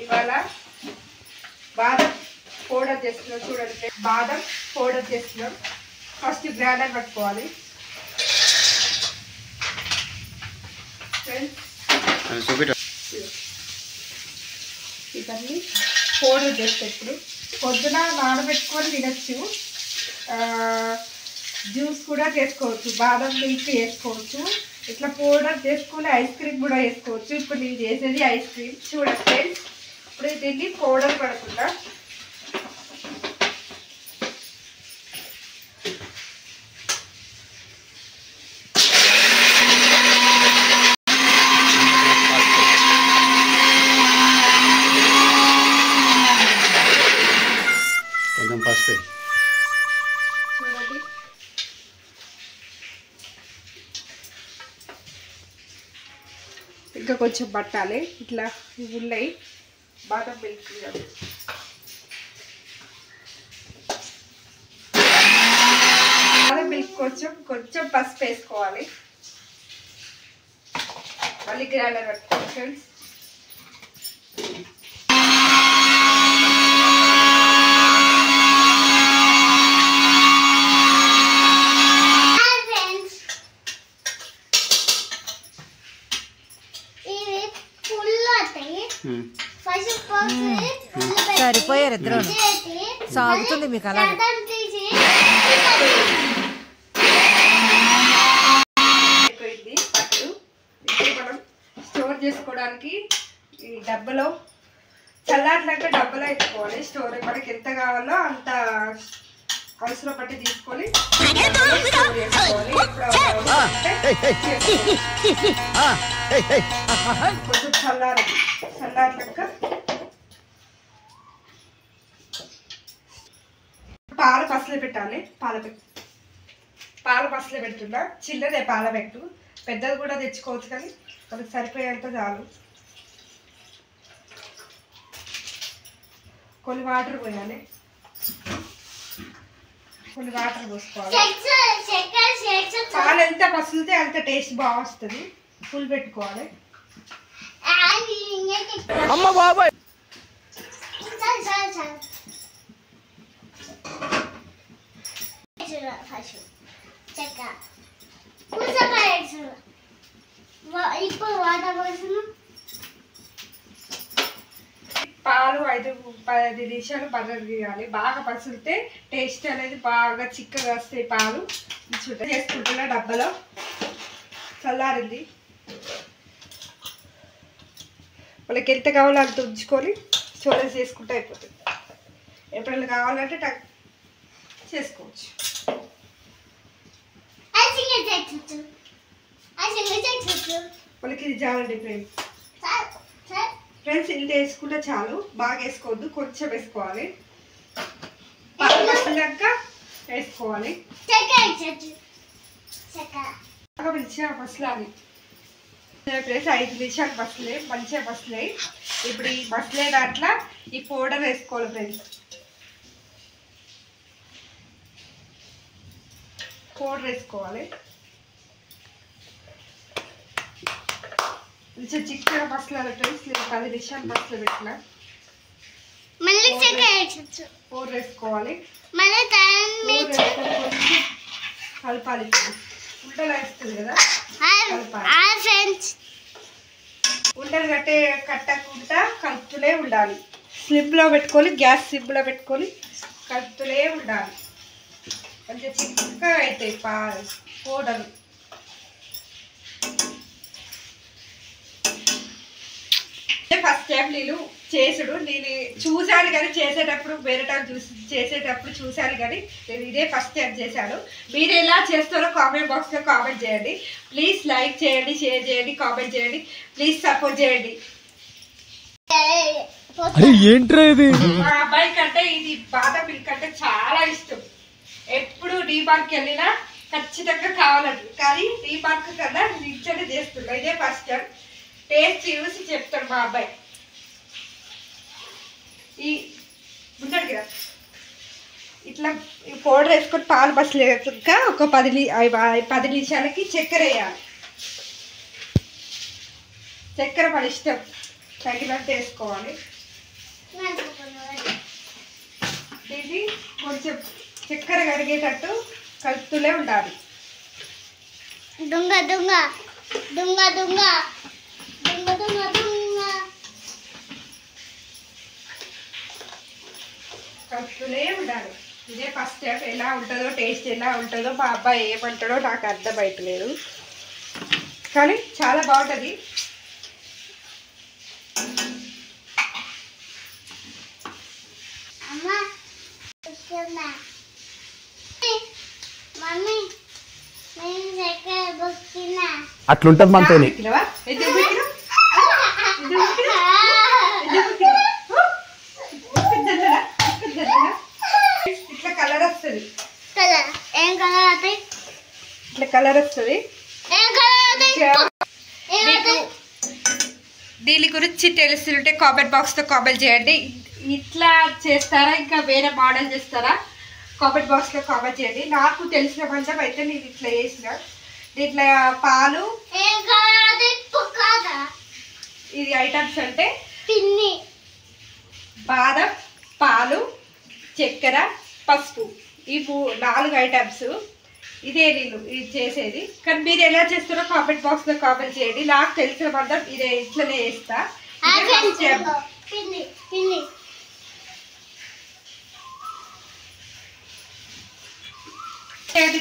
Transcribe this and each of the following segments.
ఇవాళ బాదం పౌడర్ చేస్తున్నాం చూడండి. బాదం పౌడర్ చేస్తున్నాం. ఫస్ట్ గ్రైండర్ పట్టుకోవాలి ఇవన్నీ పౌడర్ చేస్తే ఇప్పుడు పొద్దున నానబెట్టుకొని తినచ్చు. జ్యూస్ కూడా చేసుకోవచ్చు, బాదం మిల్క్ వేసుకోవచ్చు, ఇట్లా పౌడర్ చేసుకొని ఐస్ క్రీమ్ కూడా వేసుకోవచ్చు. ఇప్పుడు నేను చేసేది ఐస్ క్రీమ్ చూడండి ఫ్రెండ్స్. ఇప్పుడు దీన్ని పౌడర్ పడకుండా కొంచెం పసుపు చూడండి. ఇంకా కొంచెం పట్టాలి. ఇట్లా ఇవి ఉన్నాయి బాదం మిల్క్. బాదం మిల్క్ కొంచెం పసుపు వేసుకోవాలి. మళ్ళీ గ్రైండర్ పట్టుకోవాలి ఫ్రెండ్స్. సరిపోయారు ఇద్దరు. సాగుతుంది మీకు అలాగే. అయిపోయింది పట్టు. ఇప్పుడు మనం స్టోర్ చేసుకోవడానికి ఈ డబ్బలో చల్లారినాక డబ్బలో వేసుకోవాలి. స్టోర్ మనకి ఎంత కావాలో అంత అవసరం బట్టి తీసుకొని కొంచెం చల్లారినాక పాల పసలు పెట్టాలి. పాల పసలు పెడుతున్నా. చిన్నదే పాల పెట్టు, పెద్దది కూడా తెచ్చుకోవచ్చు కానీ మనకు సరిపోయేంత చాలు. కొన్ని వాటర్ పోయాలి, కొన్ని వాటర్ పోసుకోవాలి. పాలు ఎంత పసులుతే అంత టేస్ట్ బాగా వస్తుంది. ఫుల్ పెట్టుకోవాలి. అమ్మ బాబాయ్ పాలు 5-10 నిమిషాలు బర్రెలు తీయాలి. బాగా పసులుతే టేస్ట్ అనేది బాగా చిక్కగా వస్తాయి పాలు. చుట్ట చేసుకుంటున్నా డబ్బాలో. చల్లారింది. వాళ్ళకి ఎంత కావాలో అంత ఉంచుకొని స్టోరేజ్ చేసుకుంటే అయిపోతుంది. ఎప్పుడైనా కావాలంటే టక్ చేసుకోవచ్చు. వాళ్ళకి ఇది చాలండి ఫ్రెండ్స్. ఇంత వేసుకుంటే చాలు, బాగా వేసుకోవద్దు, కొంచెం వేసుకోవాలి. మసిలాక వేసుకోవాలి. బాగా మంచిగా మసలాలి. ఫ్రెండ్స్ 5 నిమిషాలు మసలే మంచిగా మసలాయి. ఇప్పుడు ఈ మసలే దాంట్లో ఈ పౌడర్ వేసుకోవాలి ఫ్రెండ్స్. పౌడర్ వేసుకోవాలి. కొంచెం చిక్కగా మసలాలి ఫ్రెండ్స్. నేను 10 నిమిషాలు మసలు పెట్టిన. పౌడర్ వేసుకోవాలి. కలపాలి. ఉండలు వేస్తుంది కదా, ఉండలు కట్టకుండా కలుపుతూనే ఉండాలి. స్లిమ్లో పెట్టుకొని, గ్యాస్ స్లిమ్లో పెట్టుకొని కలుపుతూనే ఉండాలి. కొంచెం చిక్కగా అవుతాయి పౌడర్. ఫస్ట్ టైం నేను చూశాను కానీ చేసేటప్పుడు వేరే టైం చేసేటప్పుడు చూశాను కానీ నేను ఇదే ఫస్ట్ టైం చేశాను. మీరు ఎలా చేస్తారో కామెంట్ బాక్స్లో కామెంట్ చేయండి. ప్లీజ్ లైక్ చేయండి, షేర్ చేయండి, కామెంట్ చేయండి. ప్లీజ్ సపోర్ట్ చేయండి. మా అబ్బాయి కంటే ఇది బాదం మిల్క్ అంటే చాలా ఇష్టం. ఎప్పుడు డీమార్ట్కి వెళ్ళినా ఖచ్చితంగా కావాలంట. కానీ డీమార్ట్ కన్నా ఇంట్లోనే చేస్తున్నా. ఇదే ఫస్ట్ టైం. టేస్ట్ చూసి చెప్తాడు మా అబ్బాయి. ఈ ఉంటాడు కదా ఇట్లా పౌడర్ వేసుకొని పాలు బసలేక ఒక 10 నిమిషాలకి చక్కెర వేయాలి. చక్కెర మన ఇష్టం తగినంత వేసుకోవాలి. దీన్ని కొంచెం చక్కెర కరిగేటట్టు కలుపుతూనే ఉండాలి. దొంగ దొంగ దొంగ దొంగ దొంగ దొంగ దొంగ కలుపుతూనే ఉండాలి. ఇదే ఫస్ట్ స్టెప్. ఎలా ఉంటుందో టేస్ట్ ఎలా ఉంటుందో మా అబ్బాయి ఏమంటాడో నాకు అర్థమవుతలేదు, కానీ చాలా బాగుంటుంది. అట్లుంటది మనతోని. ఇట్లా కలర్ వస్తుంది, ఏం కలర్ అవుతాయి? ఇట్లా కలర్ వస్తుంది. ఏం కలర్ అవుతాయి? మీకు దీని గురించి తెలుస్తుంటే కామెంట్ బాక్స్లో కామెంట్ చేయండి. ఇట్లా చేస్తారా ఇంకా వేరే మోడల్ చేస్తారా కామెంట్ బాక్స్లో కామెంట్ చేయండి. నాకు తెలిసిన మందం అయితే నేను ఇట్లా చేసిన. దీంట్లో పాలు, ఏం కలర్ అవుతాయి? పుక్కదా ఇది ఐటమ్స్ అంటే పిన్ని, బాదం, పాలు, చక్కెర, పసుపు, ఈ 4 ఐటమ్స్. ఇదే నేను ఇది చేసేది. కానీ మీరు ఎలా చేస్తారో కామెంట్ బాక్స్లో కామెంట్ చేయండి. నాకు తెలిసిన మందం ఇదే ఇట్లనే చేస్తా. పిన్ని పిన్ని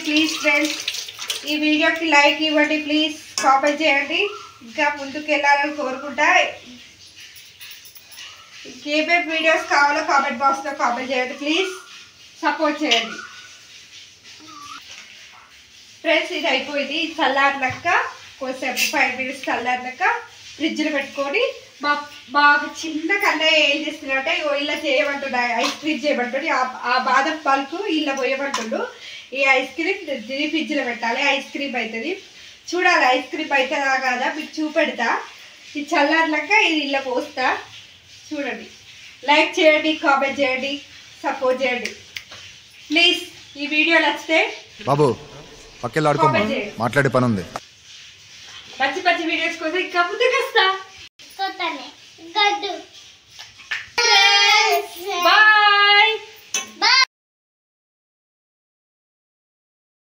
ప్లీజ్ ఫ్రెండ్స్, ఈ వీడియోకి లైక్ ఇవ్వండి, ప్లీజ్ కామెంట్ చేయండి. ఇంకా ముందుకు వెళ్ళాలని కోరుకుంటా. ఇంకేమేమి వీడియోస్ కావాలో కామెంట్ బాక్స్లో కామెంట్ చేయండి, ప్లీజ్ సపోర్ట్ చేయండి ఫ్రెండ్స్. ఇది అయిపోయింది. ఇది చల్లారినాక కొంచెం 5 minutes చల్లారినాక ఫ్రిడ్జ్లో పెట్టుకొని మాకు చిన్న కన్నయ్య ఏం చేస్తున్నాడంటే ఇలా చేయమంటుండే, ఐస్ క్రీమ్ చేయమంటుండే. ఆ బాదం పాలకు ఇలా పోయమంటుండు. ఈ ఐస్ క్రీమ్ ఫ్రిడ్జ్లో పెట్టాలి, ఐస్ క్రీమ్ అవుతుంది. చూడాలి ఐస్ క్రీమ్ అవుతుందా కాదా మీకు చూపెడతా. ఇది చల్లారినాక ఇది ఇలా పోస్తా, చూడండి. లైక్ చేయండి, కామెంట్ చేయండి, సపోర్ట్ చేయండి ప్లీజ్. ఈ వీడియో నచ్చితే బాబు పక్కెళ్ళి ఆడుకో, మాట్లాడే పని ఉంది. మంచి మంచి వీడియోస్ కోసం ఇంకా ముందుకు వస్తా. కొత్తనే గడ్డు